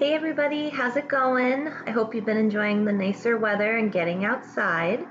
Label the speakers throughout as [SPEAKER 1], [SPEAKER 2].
[SPEAKER 1] Hey everybody, how's it going? I hope you've been enjoying the nicer weather and getting outside.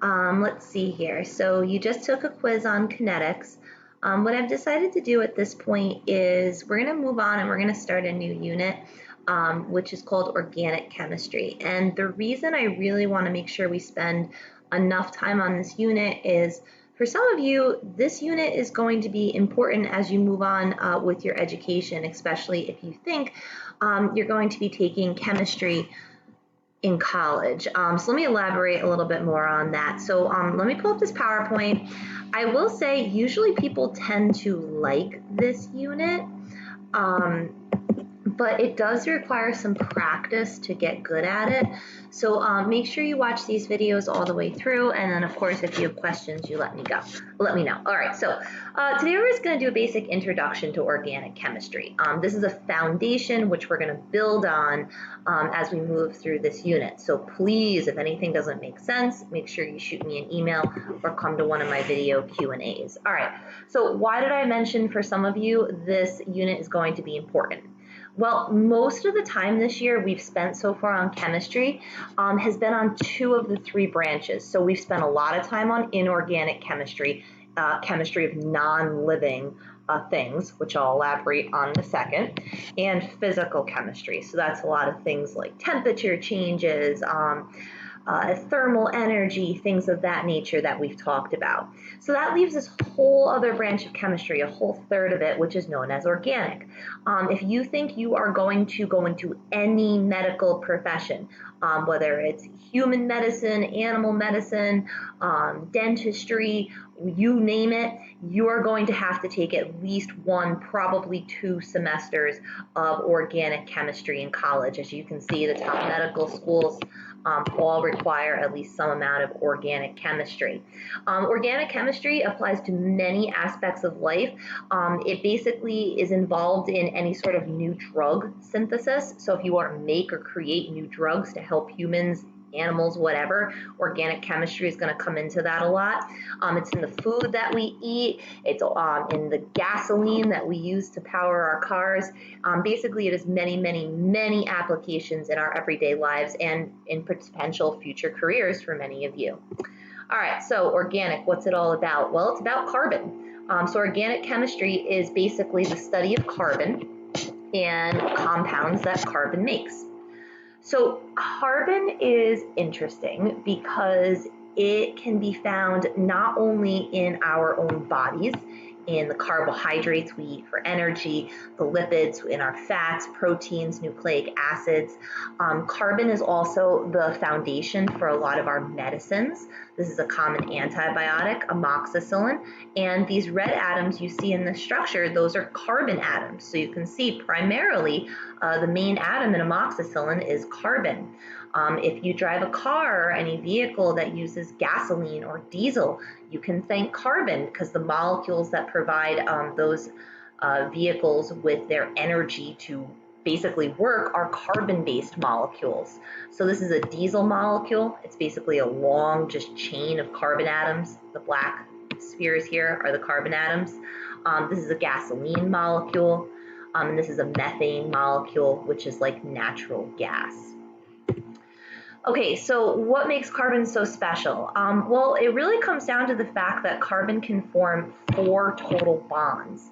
[SPEAKER 1] Let's see here. So you just took a quiz on kinetics. What I've decided to do at this point is we're going to move on and we're going to start a new unit, which is called organic chemistry. And the reason I really want to make sure we spend enough time on this unit is for some of you, this unit is going to be important as you move on with your education, especially if you think you're going to be taking chemistry in college. So let me elaborate a little bit more on that. So let me pull up this PowerPoint. I will say usually people tend to like this unit, but it does require some practice to get good at it. So make sure you watch these videos all the way through, and then of course if you have questions, you let me know. All right, so today we're just going to do a basic introduction to organic chemistry. This is a foundation which we're going to build on as we move through this unit. So please, if anything doesn't make sense, make sure you shoot me an email or come to one of my video Q&As. All right, so why did I mention for some of you this unit is going to be important? Well, most of the time this year we've spent so far on chemistry has been on two of the three branches. So we've spent a lot of time on inorganic chemistry, chemistry of non-living things, which I'll elaborate on in a second, and physical chemistry. So that's a lot of things like temperature changes, thermal energy, things of that nature that we've talked about. So that leaves this whole other branch of chemistry, a whole third of it, which is known as organic. If you think you are going to go into any medical profession, whether it's human medicine, animal medicine, dentistry, you name it, you are going to have to take at least one, probably 2 semesters of organic chemistry in college. As you can see, the top medical schools all require at least some amount of organic chemistry. Organic chemistry applies to many aspects of life. It basically is involved in any sort of new drug synthesis. So if you want to make or create new drugs to help humans, animals, whatever, organic chemistry is going to come into that a lot. It's in the food that we eat. It's in the gasoline that we use to power our cars. Basically, it has many, many, many applications in our everyday lives and in potential future careers for many of you. All right, so organic, what's it all about? Well, it's about carbon. So organic chemistry is basically the study of carbon and compounds that carbon makes. So carbon is interesting because it can be found not only in our own bodies, in the carbohydrates we eat for energy, the lipids in our fats, proteins, nucleic acids. Carbon is also the foundation for a lot of our medicines. This is a common antibiotic, amoxicillin, and these red atoms you see in the structure, those are carbon atoms. So you can see primarily the main atom in amoxicillin is carbon. If you drive a car or any vehicle that uses gasoline or diesel, you can thank carbon because the molecules that provide those vehicles with their energy to basically work are carbon-based molecules. So this is a diesel molecule. It's basically a long just chain of carbon atoms. The black spheres here are the carbon atoms. This is a gasoline molecule, and this is a methane molecule, which is like natural gas. Okay, so what makes carbon so special? Well, it really comes down to the fact that carbon can form 4 total bonds.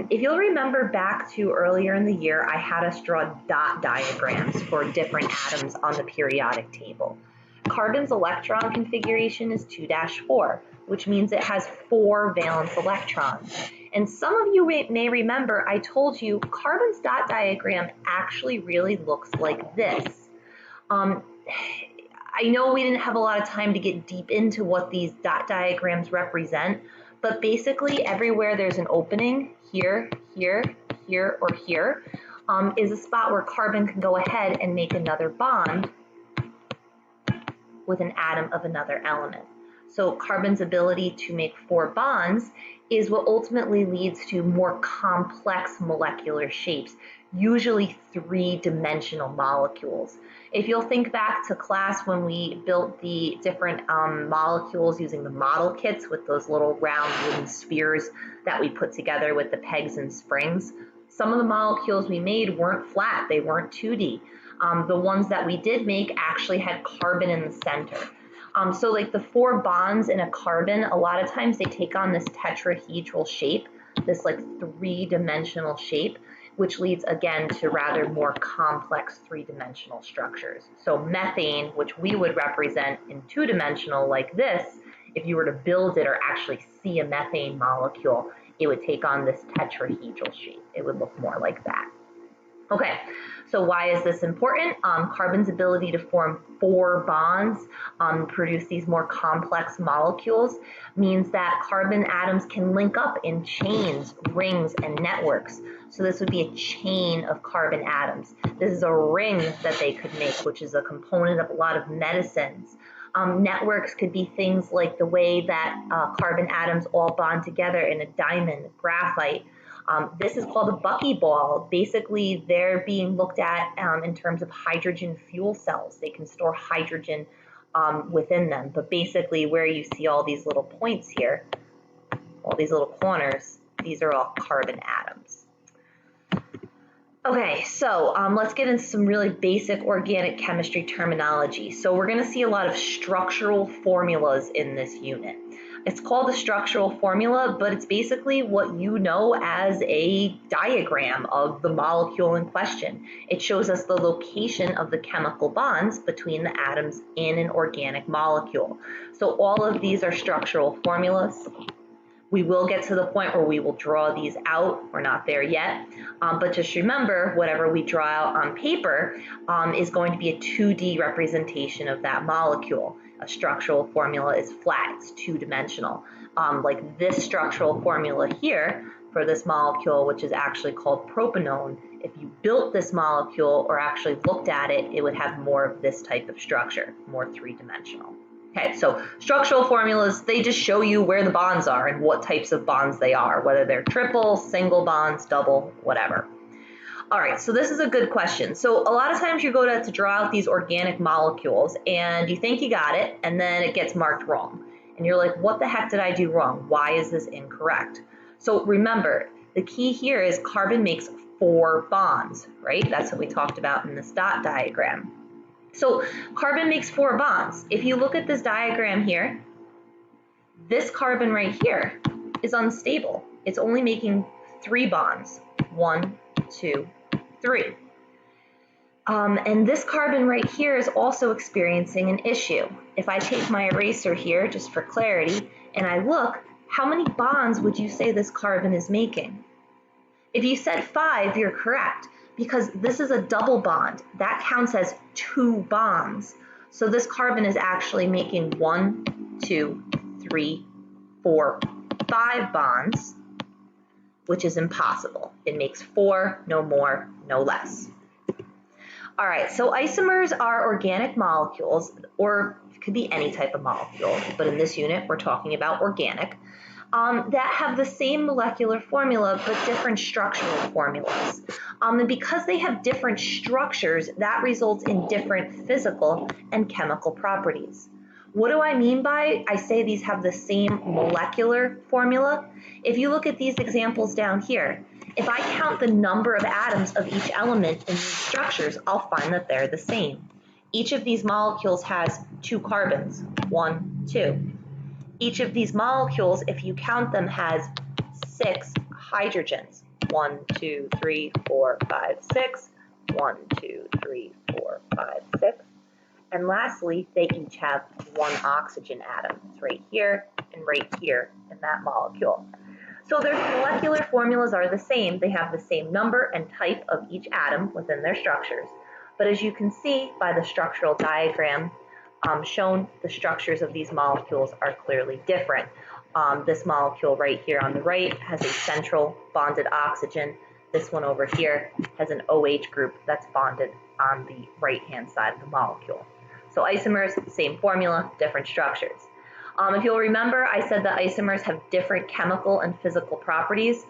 [SPEAKER 1] If you'll remember back to earlier in the year, I had us draw dot diagrams for different atoms on the periodic table. Carbon's electron configuration is 2-4, which means it has 4 valence electrons. And some of you may remember I told you carbon's dot diagram actually really looks like this. I know we didn't have a lot of time to get deep into what these dot diagrams represent, but basically everywhere there's an opening, here, here, here, or here, is a spot where carbon can go ahead and make another bond with an atom of another element. So carbon's ability to make 4 bonds is what ultimately leads to more complex molecular shapes, usually 3-dimensional molecules. If you'll think back to class when we built the different molecules using the model kits with those little round wooden spheres that we put together with the pegs and springs, Some of the molecules we made weren't flat, they weren't 2D. The ones that we did make actually had carbon in the center. So like the 4 bonds in a carbon, a lot of times they take on this tetrahedral shape, this like 3-dimensional shape, which leads again to rather more complex 3-dimensional structures. So methane, which we would represent in 2-dimensional like this, if you were to build it or actually see a methane molecule, it would take on this tetrahedral shape. It would look more like that. Okay, so why is this important? Carbon's ability to form 4 bonds, produce these more complex molecules, means that carbon atoms can link up in chains, rings, and networks. So this would be a chain of carbon atoms. This is a ring that they could make, which is a component of a lot of medicines. Networks could be things like the way that carbon atoms all bond together in a diamond, graphite. This is called a buckyball. Basically, they're being looked at in terms of hydrogen fuel cells. They can store hydrogen within them. But basically, where you see all these little points here, all these little corners, these are all carbon atoms. Okay, so let's get into some really basic organic chemistry terminology. So we're going to see a lot of structural formulas in this unit. It's called a structural formula, but it's basically what you know as a diagram of the molecule in question. It shows us the location of the chemical bonds between the atoms in an organic molecule. So all of these are structural formulas. We will get to the point where we will draw these out. We're not there yet. But just remember, whatever we draw out on paper is going to be a 2D representation of that molecule. A structural formula is flat, it's 2-dimensional. Like this structural formula here for this molecule, which is actually called propanone, if you built this molecule or actually looked at it, it would have more of this type of structure, more 3-dimensional. Okay, so structural formulas, they just show you where the bonds are and what types of bonds they are, whether they're triple, single bonds, double, whatever. All right, so this is a good question. So a lot of times you go to draw out these organic molecules and you think you got it, and then it gets marked wrong. And you're like, what the heck did I do wrong? Why is this incorrect? So remember, the key here is carbon makes 4 bonds, right? That's what we talked about in this dot diagram. So carbon makes 4 bonds. If you look at this diagram here, this carbon right here is unstable. It's only making 3 bonds. 1, 2, 3. And this carbon right here is also experiencing an issue. If I take my eraser here, just for clarity, and I look, how many bonds would you say this carbon is making? If you said 5, you're correct, because this is a double bond. That counts as 2 bonds. So this carbon is actually making 1, 2, 3, 4, 5 bonds, which is impossible. It makes 4, no more, no less. All right, so isomers are organic molecules, or it could be any type of molecule, but in this unit, we're talking about organic, that have the same molecular formula, but different structural formulas. And because they have different structures, that results in different physical and chemical properties. What do I mean by I say these have the same molecular formula? If you look at these examples down here, if I count the number of atoms of each element in these structures, I'll find that they're the same. Each of these molecules has 2 carbons, 1, 2. Each of these molecules, if you count them, has 6 hydrogens. 1, 2, 3, 4, 5, 6. 1, 2, 3, 4, 5, 6. And lastly, they each have 1 oxygen atom. It's right here and right here in that molecule. So their molecular formulas are the same. They have the same number and type of each atom within their structures. But as you can see by the structural diagram shown, the structures of these molecules are clearly different. This molecule right here on the right has a central bonded oxygen. This one over here has an OH group that's bonded on the right-hand side of the molecule. So isomers, same formula, different structures. If you'll remember, I said that isomers have different chemical and physical properties.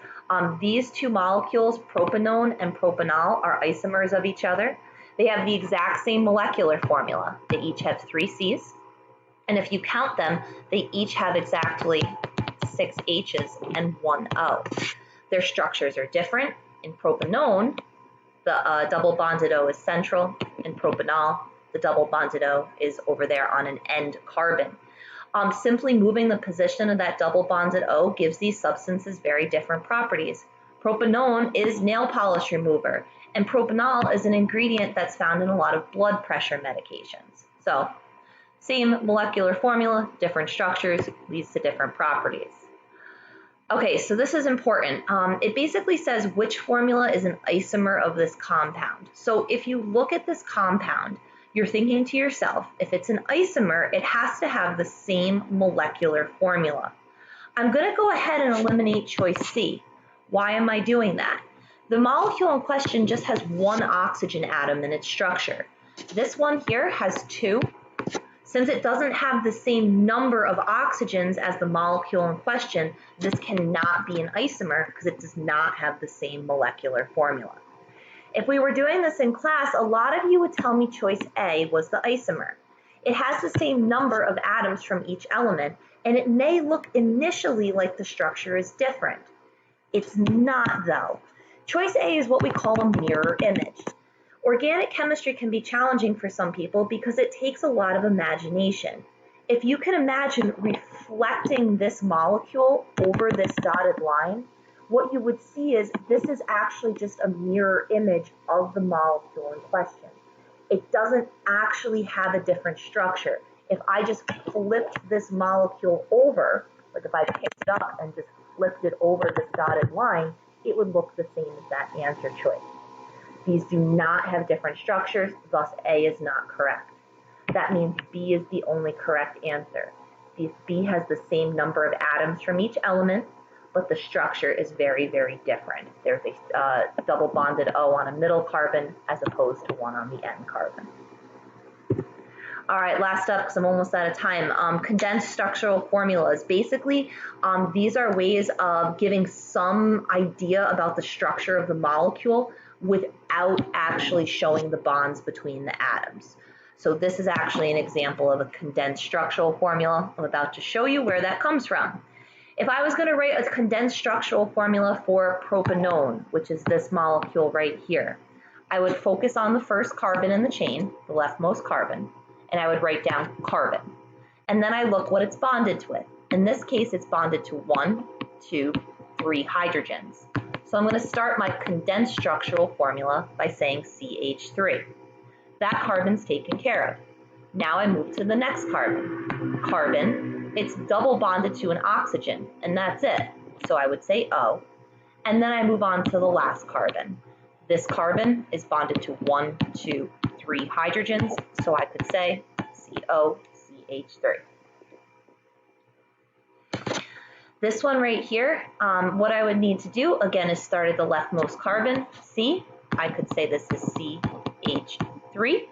[SPEAKER 1] These 2 molecules, propanone and propanol, are isomers of each other. They have the exact same molecular formula. They each have 3 C's. And if you count them, they each have exactly 6 H's and 1 O. Their structures are different In propanone, the double bonded O is central. In propanol, the double bonded O is over there on an end carbon. Simply moving the position of that double bonded O gives these substances very different properties. Propanone is nail polish remover, and propanol is an ingredient that's found in a lot of blood pressure medications. So, same molecular formula, different structures, leads to different properties. Okay, so this is important. It basically says which formula is an isomer of this compound. So if you look at this compound, you're thinking to yourself, if it's an isomer, it has to have the same molecular formula. I'm going to go ahead and eliminate choice C. Why am I doing that? The molecule in question just has one oxygen atom in its structure. This one here has two. Since it doesn't have the same number of oxygens as the molecule in question, this cannot be an isomer because it does not have the same molecular formula. If we were doing this in class, a lot of you would tell me choice A was the isomer. It has the same number of atoms from each element, and it may look initially like the structure is different. It's not, though. Choice A is what we call a mirror image. Organic chemistry can be challenging for some people because it takes a lot of imagination. If you can imagine reflecting this molecule over this dotted line, what you would see is this is actually just a mirror image of the molecule in question. It doesn't actually have a different structure. If I just flipped this molecule over, like if I picked it up and just flipped it over this dotted line, it would look the same as that answer choice. These do not have different structures, thus A is not correct. That means B is the only correct answer. B has the same number of atoms from each element, but the structure is very, very different. There's a double bonded O on a middle carbon as opposed to one on the end carbon. All right, last up, because I'm almost out of time, condensed structural formulas. Basically, these are ways of giving some idea about the structure of the molecule without actually showing the bonds between the atoms. So this is actually an example of a condensed structural formula. I'm about to show you where that comes from. If I was going to write a condensed structural formula for propanone, which is this molecule right here, I would focus on the first carbon in the chain, the leftmost carbon, and I would write down carbon. And then I look what it's bonded with. In this case, it's bonded to 1, 2, 3 hydrogens. So I'm going to start my condensed structural formula by saying CH3. That carbon's taken care of. Now I move to the next carbon. Carbon, it's double bonded to an oxygen, and that's it. So I would say O. And then I move on to the last carbon. This carbon is bonded to 1, 2, 3 hydrogens, so I could say COCH3. This one right here, what I would need to do, again, is start at the leftmost carbon, C. I could say this is CH3.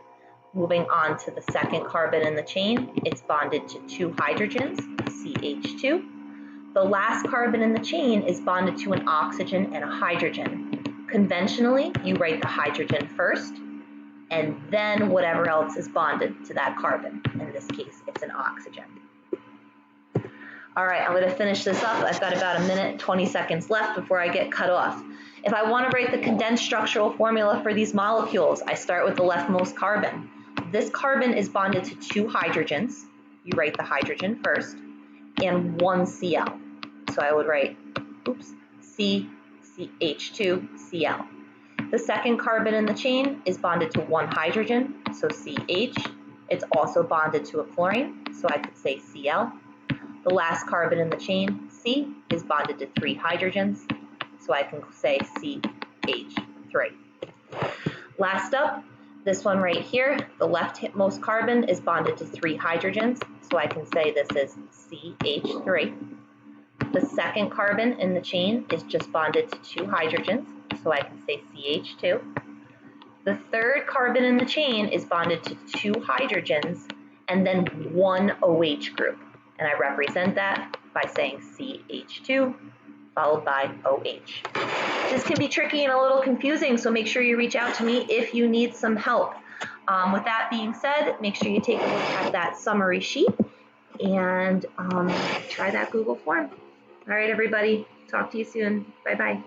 [SPEAKER 1] Moving on to the second carbon in the chain, it's bonded to 2 hydrogens, CH2. The last carbon in the chain is bonded to an oxygen and a hydrogen. Conventionally, you write the hydrogen first, and then whatever else is bonded to that carbon. In this case, it's an oxygen. All right, I'm going to finish this up. I've got about 1 minute, 20 seconds left before I get cut off. If I want to write the condensed structural formula for these molecules, I start with the leftmost carbon. This carbon is bonded to 2 hydrogens. You write the hydrogen first, and 1 Cl. So I would write, CH2Cl. The second carbon in the chain is bonded to 1 hydrogen, so CH. It's also bonded to a chlorine, so I could say Cl. The last carbon in the chain, C, is bonded to 3 hydrogens, so I can say CH3. Last up, this one right here, the leftmost carbon is bonded to 3 hydrogens, so I can say this is CH3. The second carbon in the chain is just bonded to 2 hydrogens, so I can say CH2. The third carbon in the chain is bonded to 2 hydrogens and then 1 OH group. And I represent that by saying CH2 followed by OH. This can be tricky and a little confusing, so make sure you reach out to me if you need some help. With that being said, make sure you take a look at that summary sheet and try that Google form. All right, everybody. Talk to you soon. Bye-bye.